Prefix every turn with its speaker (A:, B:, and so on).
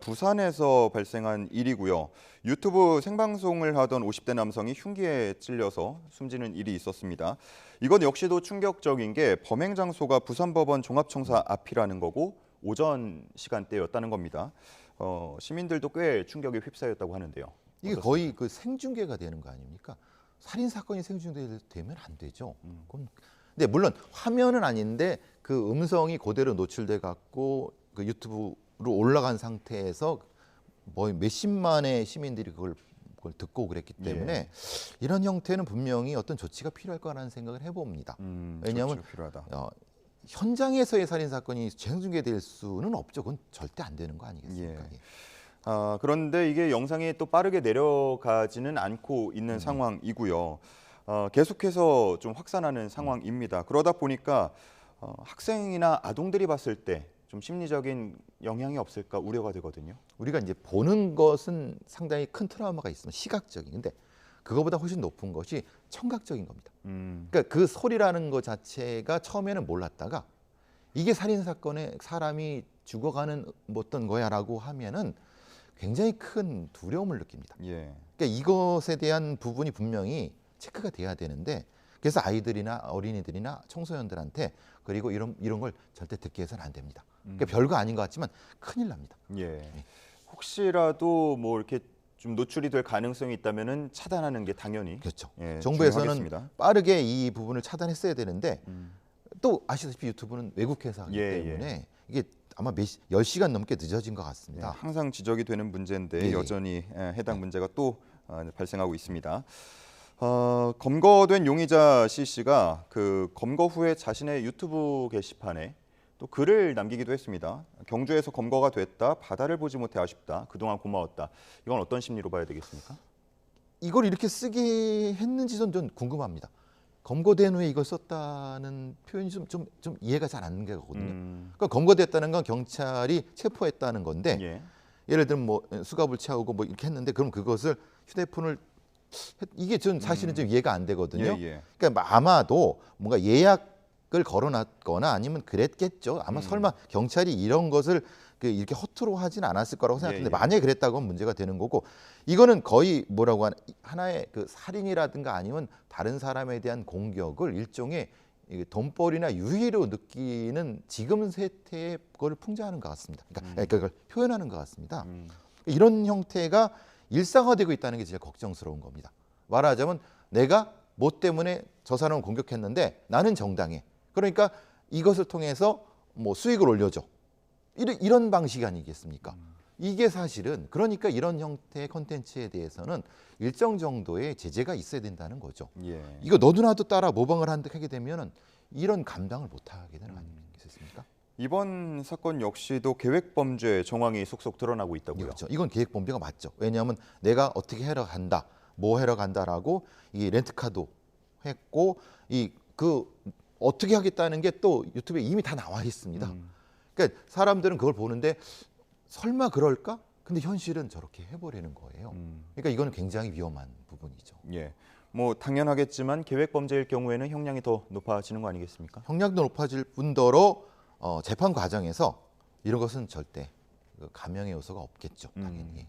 A: 부산에서 발생한 일이고요. 유튜브 생방송을 하던 50대 남성이 흉기에 찔려서 숨지는 일이 있었습니다. 이건 역시도 충격적인 게 범행 장소가 부산법원 종합청사 앞이라는 거고 오전 시간대였다는 겁니다. 시민들도 꽤 충격에 휩싸였다고 하는데요.
B: 이게
A: 어떻습니까?
B: 거의 그 생중계가 되는 거 아닙니까? 살인 사건이 생중계되면 안 되죠. 근데 물론 화면은 아닌데 그 음성이 그대로 노출돼 갖고 그 유튜브로 올라간 상태에서 뭐 몇십만의 시민들이 그걸 듣고 그랬기 때문에
A: 예.
B: 이런 형태는 분명히 어떤 조치가 필요할 거라는 생각을 해봅니다. 왜냐하면
A: 조치가 필요하다.
B: 현장에서의 살인 사건이 재생중계될 수는 없죠. 그건 절대 안 되는 거 아니겠습니까?
A: 예. 그런데 이게 영상이 또 빠르게 내려가지는 않고 있는 상황이고요. 계속해서 좀 확산하는 상황입니다. 그러다 보니까 학생이나 아동들이 봤을 때 좀 심리적인 영향이 없을까 우려가 되거든요.
B: 우리가 이제 보는 것은 상당히 큰 트라우마가 있으면 시각적인, 근데 그거보다 훨씬 높은 것이 청각적인 겁니다. 그러니까 그 소리라는 것 자체가 처음에는 몰랐다가 이게 살인 사건에 사람이 죽어가는 어떤 거야라고 하면은 굉장히 큰 두려움을 느낍니다.
A: 예.
B: 그러니까 이것에 대한 부분이 분명히 체크가 돼야 되는데, 그래서 아이들이나 어린이들이나 청소년들한테 그리고 이런 걸 절대 듣게 해서는 안 됩니다. 그러니까 별거 아닌 것 같지만 큰일 납니다.
A: 예. 혹시라도 뭐 이렇게 좀 노출이 될 가능성이 있다면은 차단하는 게 당연히
B: 그렇죠.
A: 예,
B: 정부에서는
A: 중요하겠습니다.
B: 빠르게 이 부분을 차단했어야 되는데 또 아시다시피 유튜브는 외국 회사이기
A: 예,
B: 때문에 이게 아마 10시간 넘게 늦어진 것
A: 예,
B: 같습니다.
A: 항상 지적이 되는 문제인데
B: 예.
A: 여전히 해당 문제가 또 발생하고 있습니다. 검거된 용의자 C 씨가 그 검거 후에 자신의 유튜브 게시판에 또 글을 남기기도 했습니다. 경주에서 검거가 됐다. 바다를 보지 못해 아쉽다. 그동안 고마웠다. 이건 어떤 심리로 봐야 되겠습니까?
B: 이걸 이렇게 쓰게 했는지는 좀 궁금합니다. 검거된 후에 이걸 썼다는 표현이 좀 이해가 잘 안 가거든요. 그러니까 검거됐다는 건 경찰이 체포했다는 건데
A: 예.
B: 예를 들면 뭐 수갑을 채우고 뭐 이렇게 했는데 그럼 그것을 휴대폰을 이게 전 사실은 좀 이해가 안 되거든요.
A: 예, 예.
B: 그러니까 아마도 뭔가 예약을 걸어놨거나 아니면 그랬겠죠. 아마 설마 경찰이 이런 것을 이렇게 허투루 하진 않았을 거라고 생각하는데
A: 예, 예.
B: 만약에 그랬다고 하면 문제가 되는 거고, 이거는 거의 뭐라고 하나 하나의 그 살인이라든가 아니면 다른 사람에 대한 공격을 일종의 돈벌이나 유희로 느끼는 지금 세태의 그걸 풍자하는 것 같습니다. 그러니까 그걸 표현하는 것 같습니다. 이런 형태가 일상화되고 있다는 게 진짜 걱정스러운 겁니다. 말하자면 내가 뭐 때문에 저 사람을 공격했는데 나는 정당해. 그러니까 이것을 통해서 뭐 수익을 올려줘. 이런 방식 아니겠습니까? 이게 사실은 그러니까 이런 형태의 컨텐츠에 대해서는 일정 정도의 제재가 있어야 된다는 거죠.
A: 예.
B: 이거 너도 나도 따라 모방을 하게 되면은 이런 감당을 못 하게 되는 거 아니겠습니까?
A: 이번 사건 역시도 계획 범죄 정황이 속속 드러나고 있다고요.
B: 그렇죠. 이건 계획 범죄가 맞죠. 왜냐하면 내가 어떻게 해러 간다, 뭐 해러 간다라고 이 렌트카도 했고 그 어떻게 하겠다는 게 또 유튜브에 이미 다 나와 있습니다. 그러니까 사람들은 그걸 보는데 설마 그럴까? 근데 현실은 저렇게 해버리는 거예요. 그러니까 이거는 굉장히 위험한 부분이죠.
A: 예. 뭐 당연하겠지만 계획 범죄일 경우에는 형량이 더 높아지는 거 아니겠습니까?
B: 형량도 높아질 뿐더러 재판 과정에서 이런 것은 절대 감형의 요소가 없겠죠. 당연히.